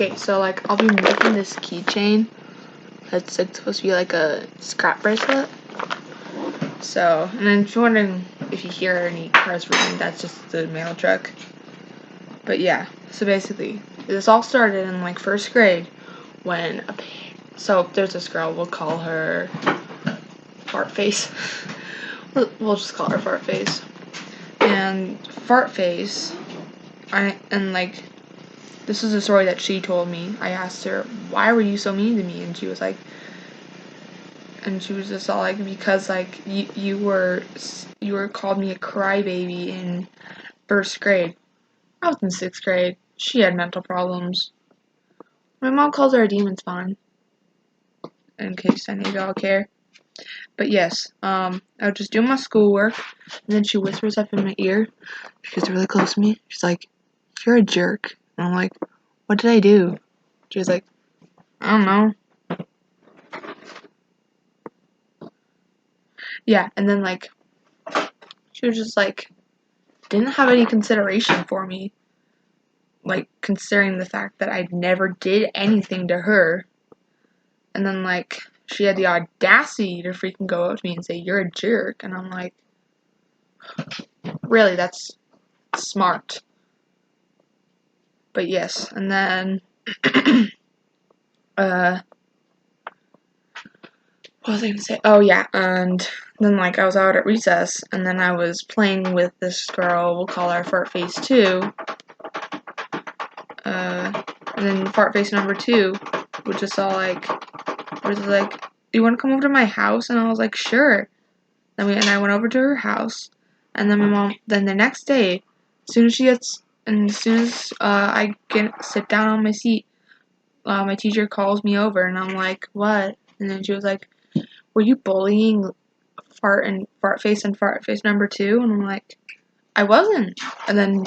Okay, so like I'll be making this keychain that's like supposed to be like a scrap bracelet. So, and then if you're wondering if you hear any cars ringing, that's just the mail truck. But yeah, so basically, this all started in like first grade when so there's this girl, we'll call her Fart Face. We'll just call her Fart Face. And Fart Face, like, this is a story that she told me. I asked her, why were you so mean to me? And she was just all like, because like you were called me a crybaby in first grade. I was in sixth grade. She had mental problems. My mom calls her a demon spawn. In case any of y'all care. But yes, I was just doing my schoolwork, and then she whispers up in my ear. She gets really close to me. She's like, "You're a jerk." And I'm like, "What did I do?" She was like, "I don't know." Yeah, and then like, she was just like, didn't have any consideration for me. Like, considering the fact that I never did anything to her. And then like, she had the audacity to freaking go up to me and say, "You're a jerk." And I'm like, really, that's smart. But yes, and then, what was I gonna say? Oh yeah, and then like I was out at recess, and then I was playing with this girl, we'll call her Fart Face 2, and then Fart Face number 2, which is all like, was like, "Do you want to come over to my house?" And I was like, "Sure." And I went over to her house, and then my mom, then the next day, as soon as I sit down on my seat, my teacher calls me over, and I'm like, "What?" And then she was like, "Were you bullying Fart Face and Fart Face number 2?" And I'm like, "I wasn't." And then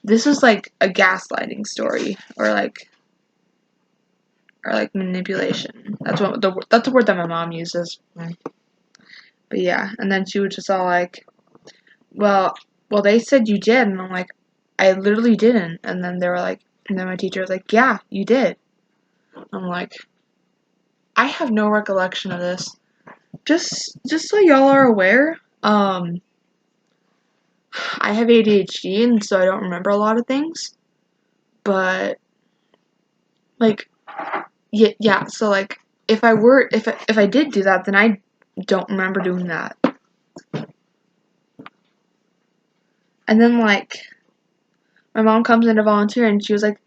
this was like a gaslighting story, or like manipulation. That's the word that my mom uses. But yeah, and then she was just all like, well, they said you did," and I'm like, "I literally didn't." And then and then my teacher was like, "Yeah, you did." I'm like, I have no recollection of this. Just so y'all are aware, I have ADHD, and so I don't remember a lot of things. But like, yeah. So like, if I did do that, then I don't remember doing that. And then like, my mom comes in to volunteer, and she was like,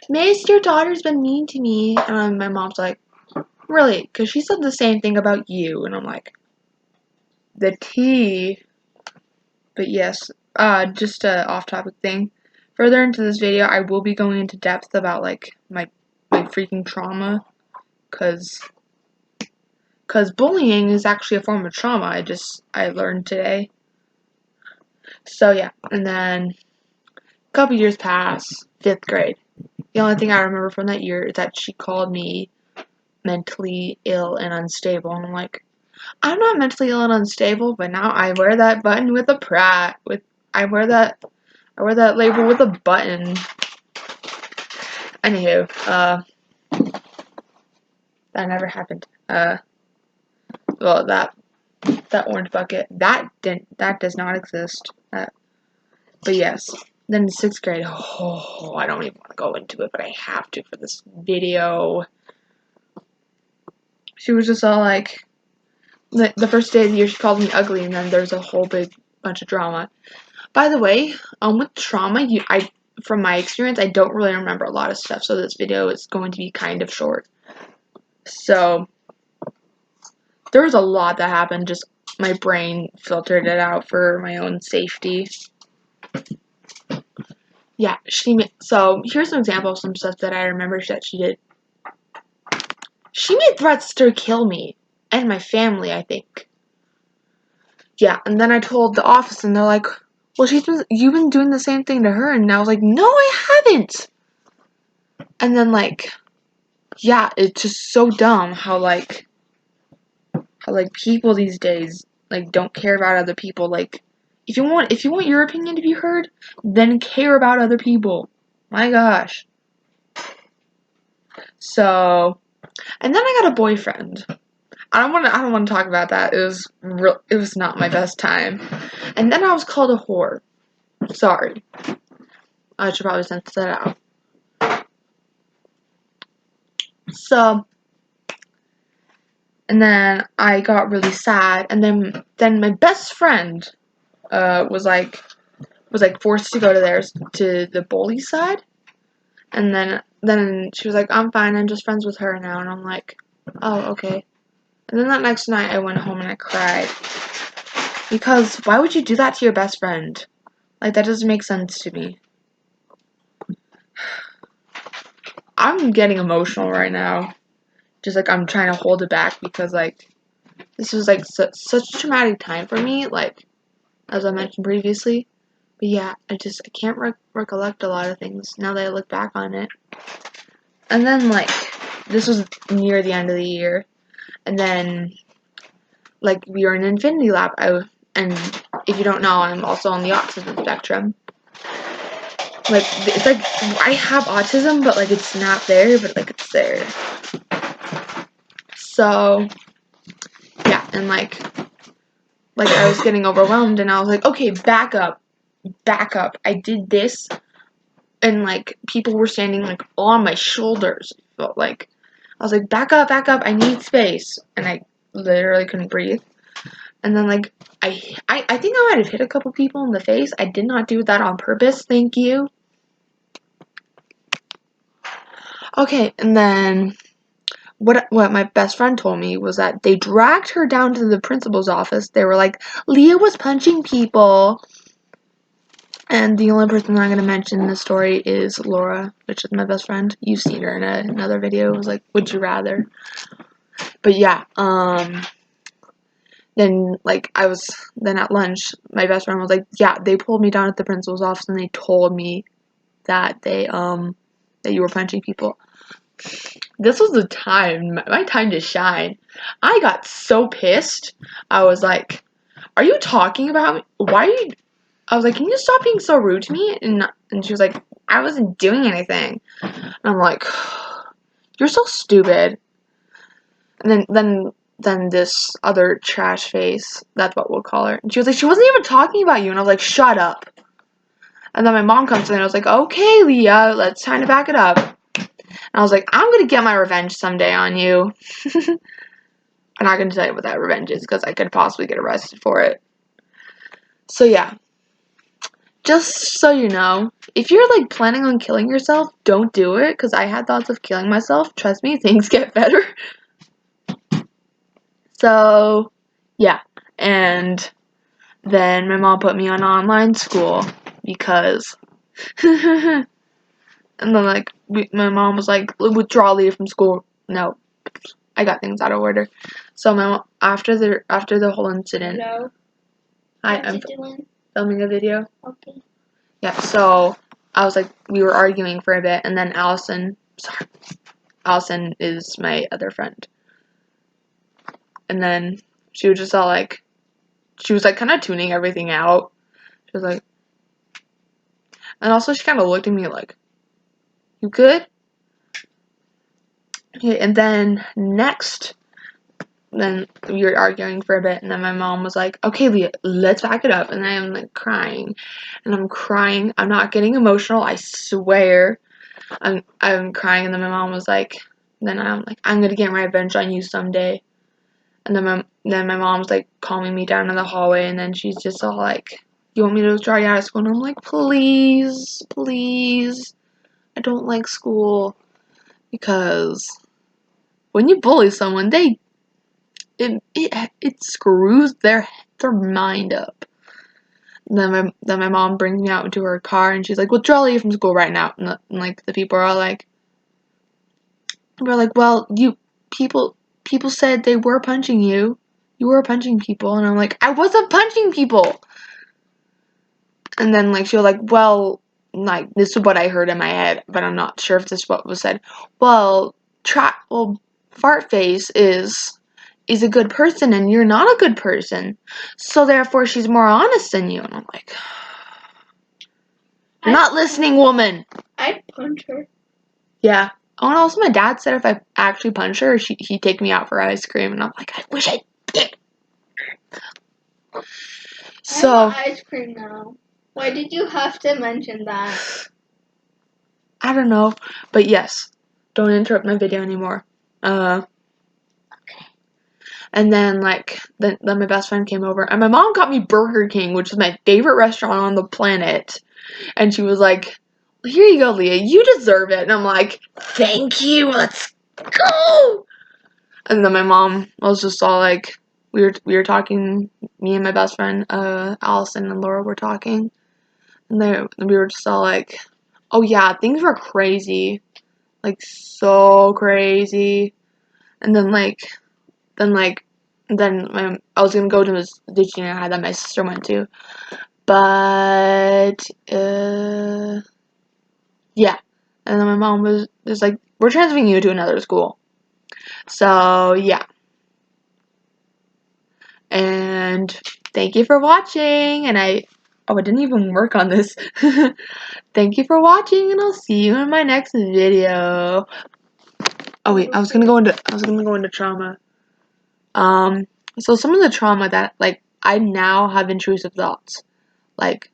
"Miss, your daughter's been mean to me." And my mom's like, "Really?" Because she said the same thing about you. And I'm like, the tea. But yes, just a off-topic thing. Further into this video, I will be going into depth about like my freaking trauma, cause bullying is actually a form of trauma. I learned today. So yeah, and then a couple years pass, 5th grade. The only thing I remember from that year is that she called me mentally ill and unstable, and I'm like, I'm not mentally ill and unstable, but now I wear that button with a pride. I wear that label with a button. Anywho, that never happened. Well, that orange bucket, that does not exist. But yes. Then in 6th grade, oh, I don't even want to go into it, but I have to for this video. She was just all like, the first day of the year, she called me ugly, and then there's a whole big bunch of drama. By the way, with trauma, from my experience, I don't really remember a lot of stuff, so this video is going to be kind of short. So, there was a lot that happened, just my brain filtered it out for my own safety. Yeah, so here's an example of some stuff that I remember that she did. She made threats to kill me and my family, I think. Yeah, and then I told the office, and they're like, "Well, you've been doing the same thing to her," and I was like, "No, I haven't." And then like, yeah, it's just so dumb how people these days like don't care about other people. Like, if you want your opinion to be heard, then care about other people. My gosh. So, and then I got a boyfriend. I don't want to talk about that. It was not my best time. And then I was called a whore. Sorry. I should probably censor that out. So, and then I got really sad, and then my best friend was like forced to go to theirs, to the bully side, and then she was like, I'm fine, I'm just friends with her now, and I'm like, oh, okay. And then that next night I went home and I cried, because why would you do that to your best friend? Like, that doesn't make sense to me. I'm getting emotional right now, just like I'm trying to hold it back, because like this was like such a traumatic time for me, like as I mentioned previously. But yeah, I can't recollect a lot of things now that I look back on it. And then like this was near the end of the year, and then like we were in Infinity Lab. And if you don't know, I'm also on the autism spectrum. Like it's like I have autism, but like it's not there, but like it's there. So yeah, and like I was getting overwhelmed, and I was like, okay, back up. I did this, and like people were standing like on my shoulders. But like I was like, back up, I need space, and I literally couldn't breathe. And then like I think I might have hit a couple people in the face. I did not do that on purpose. Thank you. Okay, and then what my best friend told me was that they dragged her down to the principal's office. They were like, Leah was punching people. And the only person I'm going to mention in this story is Laura, which is my best friend. You've seen her in another video. It was like, would you rather? But yeah, then like then at lunch, my best friend was like, yeah, they pulled me down at the principal's office and they told me that that you were punching people. This was the time, my time to shine. I got so pissed. I was like, are you talking about me? Why are you... I was like, can you stop being so rude to me? And she was like, I wasn't doing anything. And I'm like, you're so stupid. And then this other trash face, that's what we'll call her. And she was like, she wasn't even talking about you. And I was like, shut up. And then my mom comes in and I was like, okay, Leah, let's time to back it up. And I was like, I'm going to get my revenge someday on you. I'm not going to tell you what that revenge is, because I could possibly get arrested for it. So yeah. Just so you know, if you're like planning on killing yourself, don't do it, because I had thoughts of killing myself. Trust me, things get better. So, yeah. And then my mom put me on online school because... and then like my mom was like, withdraw Leah from school. No, I got things out of order. So my mom, after the whole incident... Hello? I'm filming a video. Okay. Yeah, so I was like, we were arguing for a bit, and then Allison is my other friend. And then she was just all like, she was like kind of tuning everything out. She was like, and also she kind of looked at me like, you good? Okay, and then then we were arguing for a bit, and then my mom was like, okay, Leah, let's back it up. And I'm like crying, and I'm crying. I'm not getting emotional, I swear. I'm crying, and then my mom was like, then I'm like, I'm gonna get my revenge on you someday. And then my mom's like calming me down in the hallway, and then she's just all like, you want me to withdraw you out of school? And I'm like, please, I don't like school. Because when you bully someone, it screws their mind up. And then my mom brings me out into her car, and she's like, withdraw you from school right now. And like the people are like, well, people said they were punching you. You were punching people. And I'm like, I wasn't punching people. And then like she was like, well, like this is what I heard in my head, but I'm not sure if this is what was said. Well, Fartface is a good person, and you're not a good person. So therefore she's more honest than you. And I'm like, you're not listening, woman. I punch her. Yeah, Oh, and also my dad said if I actually punched her, he'd take me out for ice cream, and I'm like, I wish I did. So I want ice cream now. Why did you have to mention that? I don't know, but yes, don't interrupt my video anymore. And then then my best friend came over, and my mom got me Burger King, which is my favorite restaurant on the planet. And she was like, "Here you go, Leah. You deserve it." And I'm like, "Thank you. Let's go." And then my mom was just all like, we were talking. Me and my best friend, Allison and Laura were talking, and we were just all like, "Oh yeah, things were crazy, like so crazy." And then I was gonna go to the junior high that my sister went to, but yeah. And then my mom was like, "We're transferring you to another school." So yeah. And thank you for watching. And I didn't even work on this. Thank you for watching, and I'll see you in my next video. Oh wait, I was gonna go into trauma. So some of the trauma that I now have intrusive thoughts, like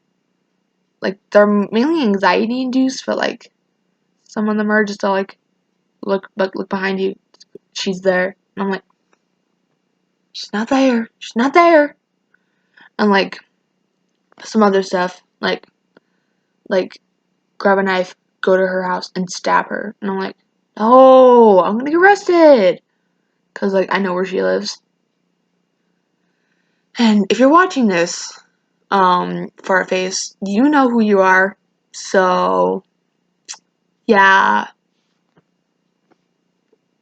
they're mainly anxiety induced, but some of them are just look behind you, she's there, and I'm like, she's not there, and some other stuff like grab a knife, go to her house, and stab her, and I'm like, no, I'm gonna get arrested, cause I know where she lives. And if you're watching this, fart face, you know who you are. So, yeah,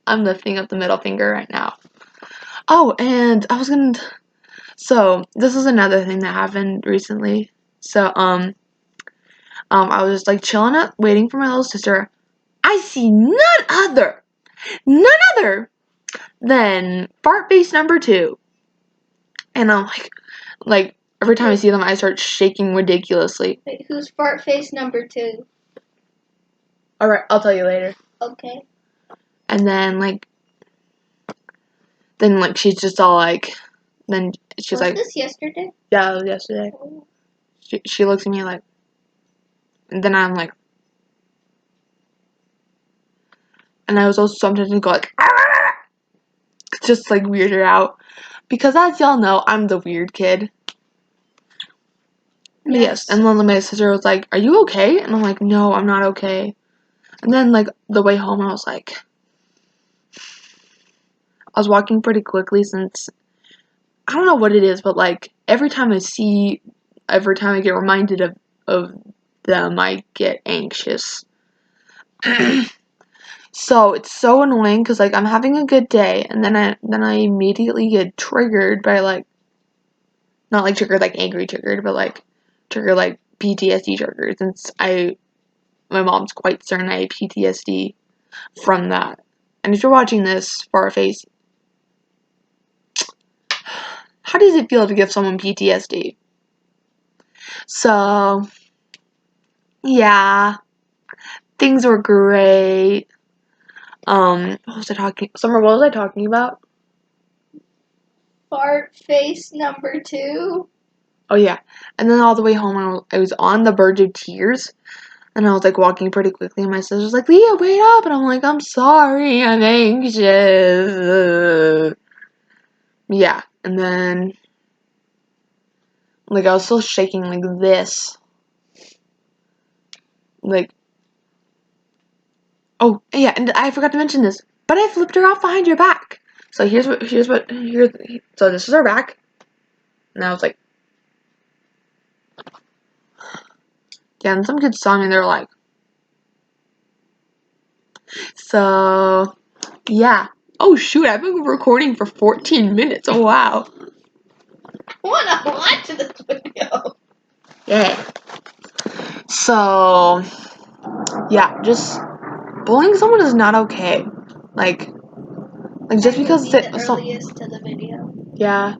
I'm lifting up the middle finger right now. Oh, and so this is another thing that happened recently. So, I was just chilling up, waiting for my little sister. I see none other than fart face number 2. And I'm like, every time I see them, I start shaking ridiculously. Wait, who's fart face number 2? Alright, I'll tell you later. Okay. And then she's just all then she's was this yesterday? Yeah, it was yesterday. Oh. She looks at me and then I'm and I was also sometimes go just weird her out. Because as y'all know, I'm the weird kid. Yes. And then my sister was like, "Are you okay?" And I'm like, "No, I'm not okay." And then the way home, I was walking pretty quickly since I don't know what it is, but every time I get reminded of them, I get anxious. So it's so annoying because I'm having a good day, and then I immediately get triggered by not triggered angry triggered, but triggered PTSD triggered, since my mom's quite certain I have PTSD from that. And if you're watching this, Farface, how does it feel to give someone PTSD? So yeah, things were great. What was I talking? Summer, what was I talking about? Fart face number 2. Oh yeah, and then all the way home, I was on the verge of tears, and I was walking pretty quickly, and my sister's like, "Leah, wait up," and I'm like, "I'm sorry, I'm anxious." Yeah, and then I was still shaking this, oh yeah, and I forgot to mention this, but I flipped her off behind your back. So so this is her back, and I was yeah, and some kids saw me, and they were like, so yeah. Oh shoot, I've been recording for 14 minutes. Oh wow. I wanna watch this video. Yeah. So yeah, just bullying someone is not okay. Just because the earliest to the video. Yeah.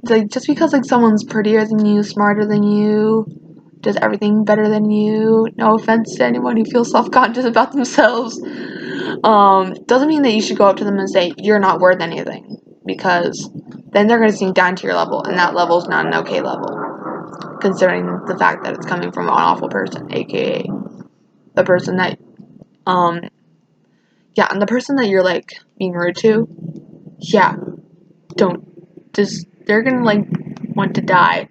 Just because someone's prettier than you, smarter than you, does everything better than you. No offense to anyone who feels self-conscious about themselves. Doesn't mean that you should go up to them and say, you're not worth anything. Because then they're going to sink down to your level, and that level is not an okay level. Considering the fact that it's coming from an awful person, aka the person that, yeah, and the person that you're, like, being rude to, yeah, they're gonna, like, want to die.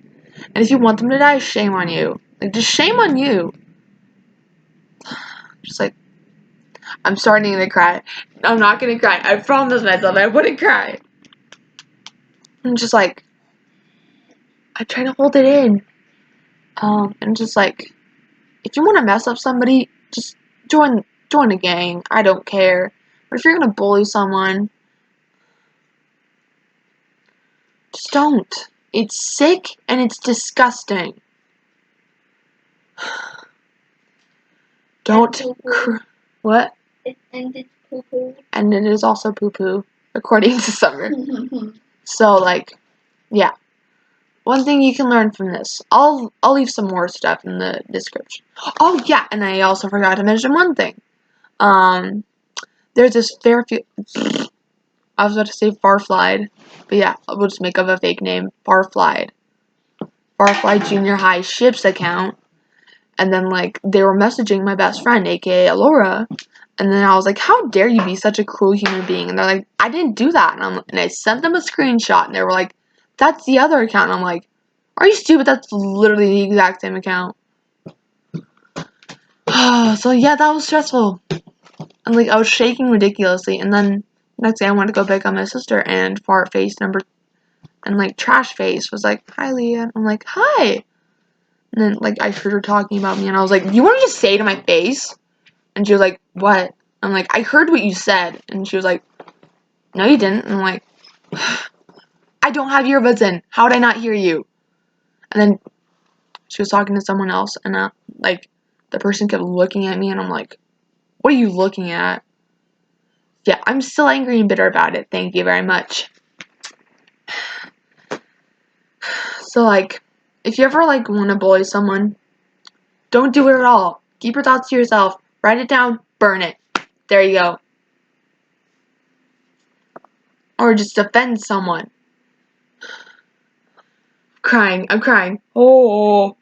And if you want them to die, shame on you. Like, just shame on you. Just, like, I'm starting to cry. I'm not gonna cry. I promised myself I wouldn't cry. I'm just, like, I try to hold it in. And just, like, if you want to mess up somebody, just join a gang. I don't care. But if you're gonna bully someone, just don't. It's sick and it's disgusting. Don't. What? And it's poo-poo. And it is also poo-poo, according to Summer. So, like, yeah. One thing you can learn from this. I'll leave some more stuff in the description. Oh, yeah, and I also forgot to mention one thing. There's this I was about to say Farflied, but yeah, we'll just make up a fake name. Farflied Junior High Ships account. And then, like, they were messaging my best friend, aka Alora. And then I was like, how dare you be such a cruel human being? And they're like, I didn't do that. And I sent them a screenshot, and they were like, that's the other account. And I'm like, are you stupid? That's literally the exact same account. So, yeah, that was stressful. And, like, I was shaking ridiculously. And then next day I wanted to go pick up my sister, and fart face and, like, trash face was like, hi, Leah. And I'm like, hi. And then, like, I heard her talking about me, and I was like, you want to just say to my face? And she was like, what? I'm like, I heard what you said. And she was like, no, you didn't. And I'm like, I don't have earbuds in. How would I not hear you? And then she was talking to someone else, and, like, the person kept looking at me, and I'm like, what are you looking at? Yeah, I'm still angry and bitter about it. Thank you very much. So, like, if you ever, like, want to bully someone, don't do it at all. Keep your thoughts to yourself. Write it down. Burn it. There you go. Or just offend someone. I'm crying. Oh.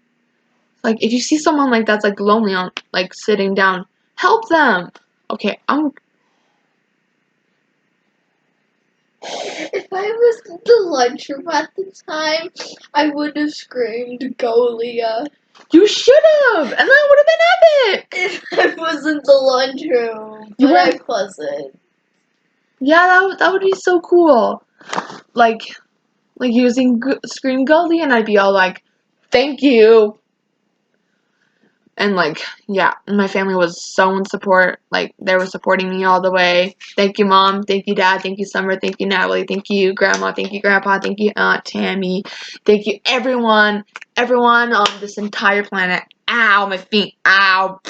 Like, if you see someone, like, that's, like, lonely on, like, sitting down, help them. Okay, If I was in the lunchroom at the time, I would have screamed, go Leah. You should have, and that would have been epic. If I was in the lunchroom, but I wasn't. Yeah, that would be so cool. Like using Scream Goldie, and I'd be all like, thank you. And, like, yeah, my family was so in support. Like, they were supporting me all the way. Thank you, Mom. Thank you, Dad. Thank you, Summer. Thank you, Natalie. Thank you, Grandma. Thank you, Grandpa. Thank you, Aunt Tammy. Thank you, everyone. Everyone on this entire planet. Ow, my feet. Ow.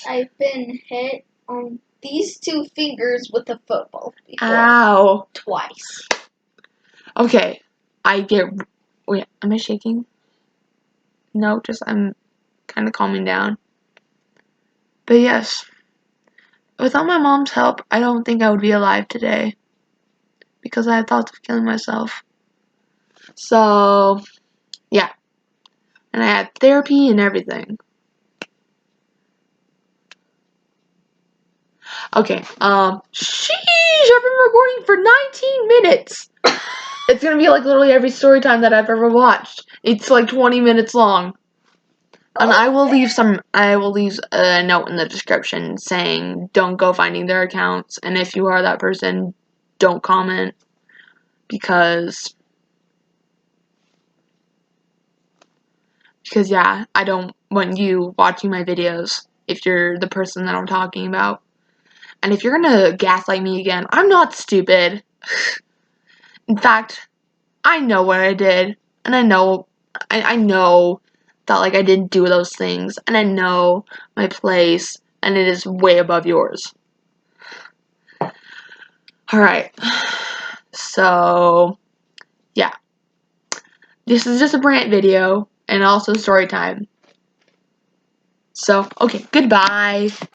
I've been hit on these two fingers with a football before. Ow. Twice. Okay. Wait, am I shaking? No, just I'm kind of calming down. But yes, without my mom's help, I don't think I would be alive today. Because I had thoughts of killing myself. So, yeah. And I had therapy and everything. Okay, sheesh, I've been recording for 19 minutes. It's gonna be like literally every story time that I've ever watched. It's like 20 minutes long. And I will leave a note in the description saying don't go finding their accounts, and if you are that person, don't comment, because yeah, I don't want you watching my videos if you're the person that I'm talking about. And if you're gonna gaslight me again, I'm not stupid. In fact, I know what I did, and I know that, like, I didn't do those things, and I know my place, and it is way above yours. Alright, so, yeah. This is just a rant video, and also story time. So, okay, goodbye.